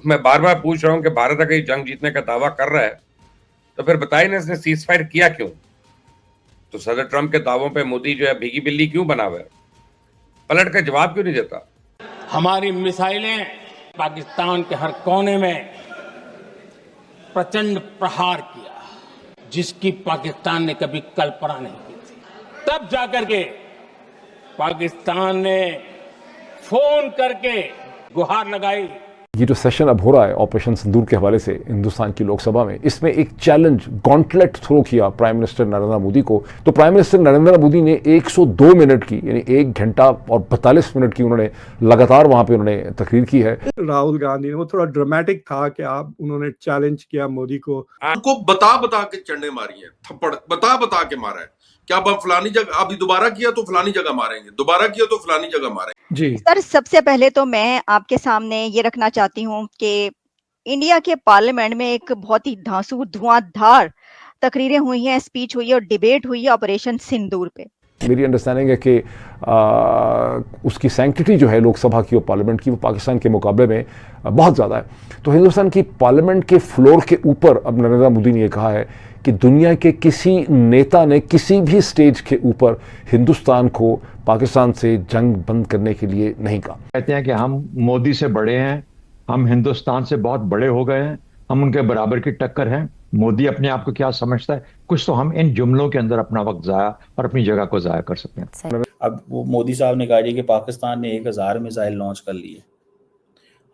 मैं बार बार पूछ रहा हूं कि भारत अगर जंग जीतने का दावा कर रहा है तो फिर बताइए ना इसने सीज फायर किया क्यों? तो सदर ट्रंप के दावों पे मोदी जो है भीगी बिल्ली क्यों बना हुआ है? पलट कर जवाब क्यों नहीं देता? हमारी मिसाइलें पाकिस्तान के हर कोने में प्रचंड प्रहार किया, जिसकी पाकिस्तान ने कभी कल्पना नहीं की थी। तब जाकर के पाकिस्तान ने फोन करके गुहार लगाई। ये जो सेशन अब हो रहा है ऑपरेशन सिंदूर के हवाले से हिंदुस्तान की लोकसभा में, इसमें एक चैलेंज गॉन्टलेट थ्रो किया प्राइम मिनिस्टर नरेंद्र मोदी को। तो प्राइम मिनिस्टर नरेंद्र मोदी ने 102 मिनट की, यानी 1 घंटा और 42 मिनट की उन्होंने लगातार वहां पे उन्होंने तकरीर की है। राहुल गांधी ने वो थोड़ा ड्रामेटिक था कि आप उन्होंने चैलेंज किया मोदी को। आपको बता बता के चंडे मारी है, थप्पड़ बता बता के मारा है। क्या अब फलानी जगह अभी दोबारा किया तो फलानी जगह मारेंगे, दोबारा किया तो फलानी जगह मारेंगे। जी सर, सबसे पहले तो मैं आपके सामने ये रखना चाहती हूँ कि इंडिया के पार्लियामेंट में एक बहुत ही धांसू धुआंधार तकरीरें हुई हैं, स्पीच हुई है और डिबेट हुई है ऑपरेशन सिंदूर पे। मेरी अंडरस्टैंडिंग है कि उसकी सैंक्टिटी जो है लोकसभा की और पार्लियामेंट की, वो पाकिस्तान के मुकाबले में बहुत ज़्यादा है। तो हिंदुस्तान की पार्लियामेंट के फ्लोर के ऊपर अब नरेंद्र मोदी ने यह कहा है कि दुनिया के किसी नेता ने किसी भी स्टेज के ऊपर हिंदुस्तान को पाकिस्तान से जंग बंद करने के लिए नहीं कहा। कहते हैं कि हम मोदी से बड़े हैं, हम हिंदुस्तान से बहुत बड़े हो गए हैं, हम उनके बराबर की टक्कर हैं। मोदी अपने आप को क्या समझता है? कुछ तो हम इन जुमलों के अंदर अपना वक्त जाया और अपनी जगह को जाया कर सकते हैं। अब वो मोदी साहब ने कहा कि पाकिस्तान ने 1000 मिसाइल लॉन्च कर लिए,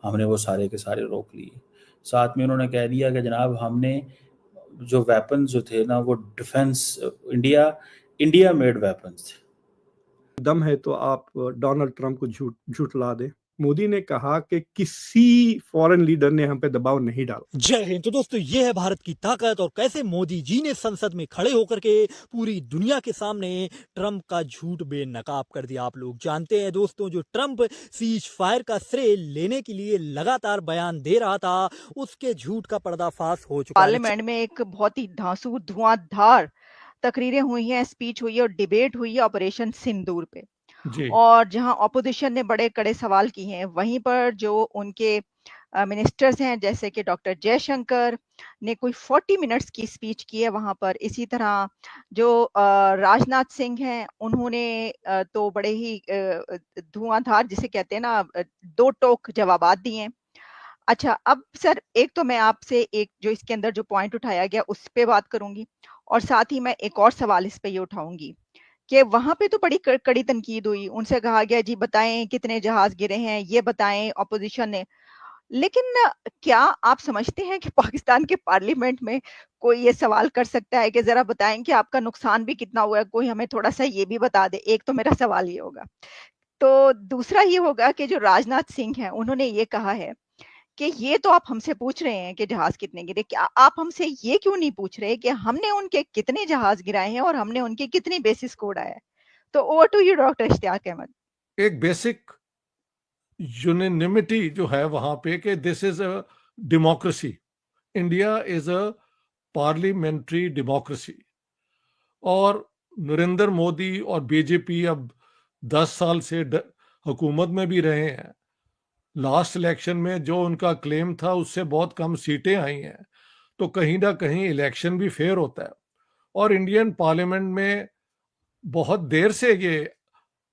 हमने वो सारे के सारे रोक लिए। साथ में उन्होंने कह दिया कि जनाब हमने जो वेपन्स जो थे ना वो डिफेंस इंडिया मेड वेपन्स थे। दम है तो आप डोनाल्ड ट्रंप को झूठला दें। मोदी ने कहा कि किसी फॉरेन लीडर ने हम पे दबाव नहीं डाला। जय हिंद। तो दोस्तों, ये है भारत की ताकत और कैसे मोदी जी ने संसद में खड़े होकर के पूरी दुनिया के सामने ट्रंप का झूठ बेनकाब कर दिया। आप लोग जानते हैं दोस्तों, जो ट्रंप सीज फायर का श्रेय लेने के लिए लगातार बयान दे रहा था, उसके झूठ का पर्दाफाश हो चुका है। पार्लियामेंट में एक बहुत ही धांसू धुआंधार तकरीरें हुई हैं, स्पीच हुई है और डिबेट हुई है ऑपरेशन सिंदूर पे। और जहां ऑपोजिशन ने बड़े कड़े सवाल किए हैं, वहीं पर जो उनके मिनिस्टर्स हैं जैसे कि डॉक्टर जयशंकर ने कोई 40 मिनट्स की स्पीच की है वहां पर। इसी तरह जो राजनाथ सिंह हैं, उन्होंने तो बड़े ही धुआंधार, जिसे कहते हैं ना, दो टोक जवाबात दिए हैं। अच्छा, अब सर, एक तो मैं आपसे एक जो इसके अंदर जो पॉइंट उठाया गया उस पे बात करूंगी, और साथ ही मैं एक और सवाल इस पे ये उठाऊंगी कि वहां पे तो बड़ी कड़ी तनकीद हुई। उनसे कहा गया जी बताएं कितने जहाज गिरे हैं, ये बताएं ऑपोजिशन ने। लेकिन क्या आप समझते हैं कि पाकिस्तान के पार्लियामेंट में कोई ये सवाल कर सकता है कि जरा बताएं कि आपका नुकसान भी कितना हुआ है, कोई हमें थोड़ा सा ये भी बता दे? एक तो मेरा सवाल ये होगा। तो दूसरा ये होगा कि जो राजनाथ सिंह हैं, उन्होंने ये कहा है कि ये तो आप हमसे पूछ रहे हैं कि जहाज कितने गिरे, क्या आप हमसे ये क्यों नहीं पूछ रहे कि हमने उनके कितने जहाज गिराए हैं और हमने उनकी कितनी बेसिस को उड़ाया है? तो over to you doctor Ishtiaq Ahmed. एक बेसिक यूनिनिमिटी जो है वहां पे कि this is a democracy, India is a parliamentary democracy. और नरेंद्र मोदी और बीजेपी अब 10 साल से हुकूमत में भी रहे हैं। लास्ट इलेक्शन में जो उनका क्लेम था उससे बहुत कम सीटें आई हैं, तो कहीं ना कहीं इलेक्शन भी फेयर होता है। और इंडियन पार्लियामेंट में बहुत देर से ये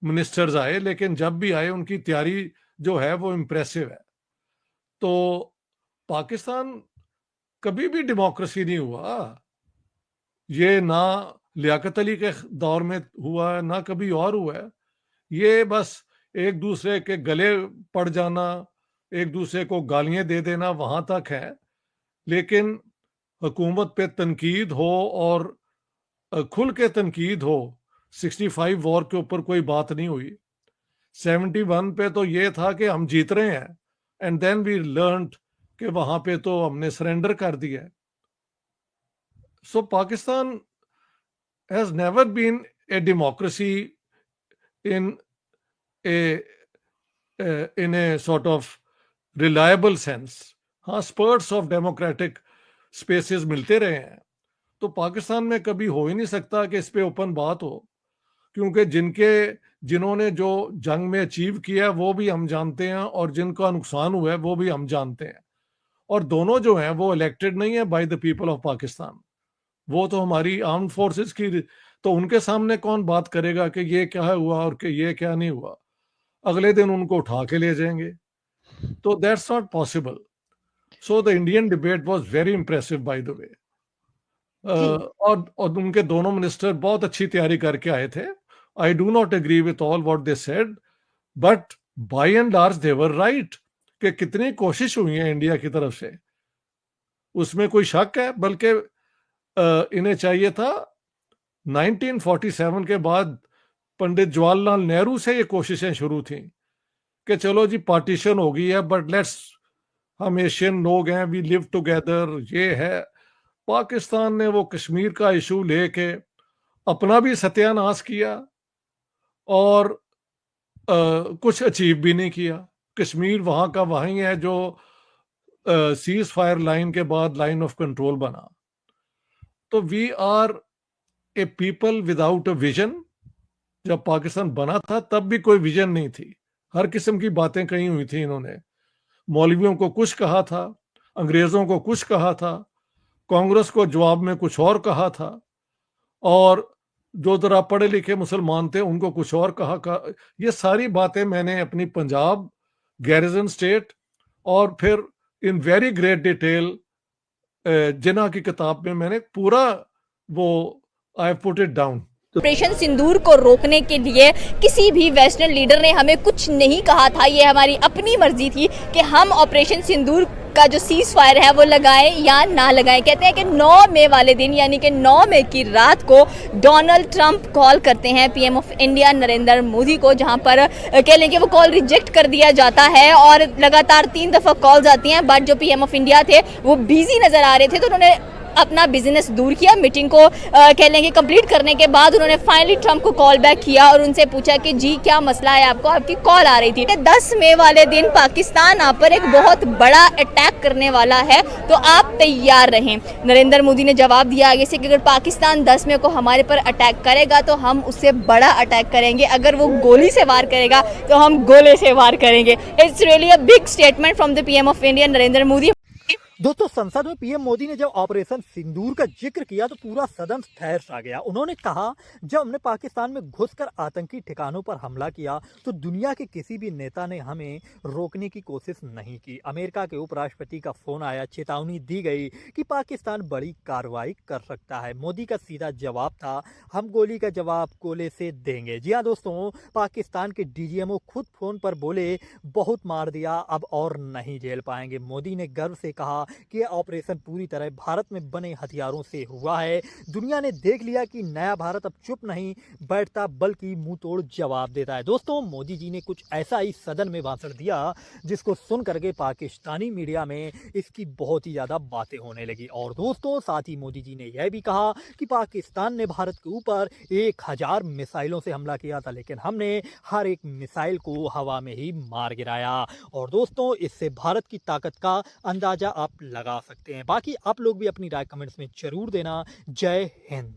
मिनिस्टर्स आए, लेकिन जब भी आए उनकी तैयारी जो है वो इम्प्रेसिव है। तो पाकिस्तान कभी भी डेमोक्रेसी नहीं हुआ। ये ना लियाकत अली के दौर में हुआ है, ना कभी और हुआ है। ये बस एक दूसरे के गले पड़ जाना, एक दूसरे को गालियां दे देना, वहां तक है। लेकिन हुकूमत पे तनकीद हो और खुल के तनकीद हो, 65 वॉर के ऊपर कोई बात नहीं हुई। 71 पे तो ये था कि हम जीत रहे हैं, एंड देन वी लर्नड कि वहां पे तो हमने सरेंडर कर दिया। So Pakistan has never been a democracy in a sort of reliable sense. हाँ, स्पर्ट्स ऑफ डेमोक्रेटिक स्पेसेस मिलते रहे हैं। तो पाकिस्तान में कभी हो ही नहीं सकता कि इस पे ओपन बात हो, क्योंकि जिन्होंने जो जंग में अचीव किया वो भी हम जानते हैं और जिनका नुकसान हुआ है वो भी हम जानते हैं। और दोनों जो हैं वो इलेक्टेड नहीं है by the people of Pakistan, वो तो हमारी आर्म्ड फोर्सेस की, तो उनके सामने कौन बात करेगा कि ये क्या हुआ और कि ये क्या नहीं हुआ, अगले दिन उनको उठा के ले जाएंगे, तो that's not possible. So the Indian debate was very impressive by the way, और उनके दोनों मिनिस्टर बहुत अच्छी तैयारी करके आए थे। I do not agree with all what they said, but by and large they were right कि कितनी कोशिश हुई है इंडिया की तरफ से, उसमें कोई शक है। बल्कि इन्हें चाहिए था 1947 के बाद पंडित जवाहरलाल नेहरू से ये कोशिशें शुरू थी कि चलो जी पार्टीशन हो गई है, बट लेट्स, हम एशियन लोग हैं, वी लिव टुगेदर, ये है। पाकिस्तान ने वो कश्मीर का इशू लेके अपना भी सत्यानाश किया और कुछ अचीव भी नहीं किया। कश्मीर वहां का वहीं है जो सीज फायर लाइन के बाद लाइन ऑफ कंट्रोल बना। तो we are a people without a vision. जब पाकिस्तान बना था तब भी कोई विजन नहीं थी, हर किस्म की बातें कही हुई थी इन्होंने। मौलवियों को कुछ कहा था, अंग्रेजों को कुछ कहा था, कांग्रेस को जवाब में कुछ और कहा था, और जो जरा पढ़े लिखे मुसलमान थे उनको कुछ और कहा। ये सारी बातें मैंने अपनी पंजाब गैरिजन स्टेट और फिर in very great detail Jinnah की किताब में मैंने पूरा वो I put it down. Operation Sindoor को रोकने के लिए किसी भी वेस्टर्न लीडर ने हमें कुछ नहीं कहा था, ये हमारी अपनी मर्जी थी कि हम ऑपरेशन सिंदूर का जो सीज फायर है वो लगाएं या ना लगाएं। कहते हैं कि 9 मई वाले दिन यानी कि 9 मई की रात को डोनाल्ड ट्रंप कॉल करते हैं PM of India Narendra Modi को, जहां पर कह लें कि वो कॉल रिजेक्ट कर दिया जाता है और लगातार 3 दफ़ा कॉल्स आती हैं। बट जो पीएम ऑफ इंडिया थे वो बिजी नजर आ रहे थे, तो उन्होंने अपना बिजनेस दूर किया। मीटिंग को कह लेंगे कंप्लीट करने के बाद उन्होंने फाइनली ट्रंप को कॉल बैक किया और उनसे पूछा कि जी क्या मसला है आपको, आपकी कॉल आ रही थी। 10 मई वाले दिन पाकिस्तान आप पर एक बहुत बड़ा अटैक करने वाला है, तो आप तैयार रहें। नरेंद्र मोदी ने जवाब दिया आगे से कि अगर पाकिस्तान 10 मई को हमारे पर अटैक करेगा तो हम उससे बड़ा अटैक करेंगे, अगर वो गोली से वार करेगा तो हम गोले से वार करेंगे। It's really a big statement from the PM of India Narendra Modi. दोस्तों, संसद में पीएम मोदी ने जब ऑपरेशन सिंदूर का जिक्र किया तो पूरा सदन ठहर सा गया। उन्होंने कहा, जब हमने पाकिस्तान में घुसकर आतंकी ठिकानों पर हमला किया तो दुनिया के किसी भी नेता ने हमें रोकने की कोशिश नहीं की। अमेरिका के उपराष्ट्रपति का फोन आया, चेतावनी दी गई कि पाकिस्तान बड़ी कार्रवाई कर सकता है। मोदी का सीधा जवाब था, हम गोली का जवाब गोले से देंगे। जी हाँ दोस्तों, पाकिस्तान के डीजीएमओ खुद फोन पर बोले, बहुत मार दिया, अब और नहीं झेल पाएंगे। मोदी ने गर्व से कहा कि ऑपरेशन पूरी तरह भारत में बने हथियारों से हुआ है। दुनिया ने देख लिया कि नया भारत अब चुप नहीं बैठता बल्कि मुंह तोड़ जवाब देता है। दोस्तों, मोदी जी ने कुछ ऐसा ही सदन में भाषण दिया जिसको सुन करके पाकिस्तानी मीडिया में इसकी बहुत ही ज्यादा बातें होने लगी। और दोस्तों, साथ ही मोदी जी ने यह भी कहा कि पाकिस्तान ने भारत के ऊपर 1000 मिसाइलों से हमला किया था, लेकिन हमने हर एक मिसाइल को हवा में ही मार गिराया। और दोस्तों, इससे भारत की ताकत का अंदाजा आप लगा सकते हैं। बाकी आप लोग भी अपनी राय कमेंट्स में जरूर देना। जय हिंद।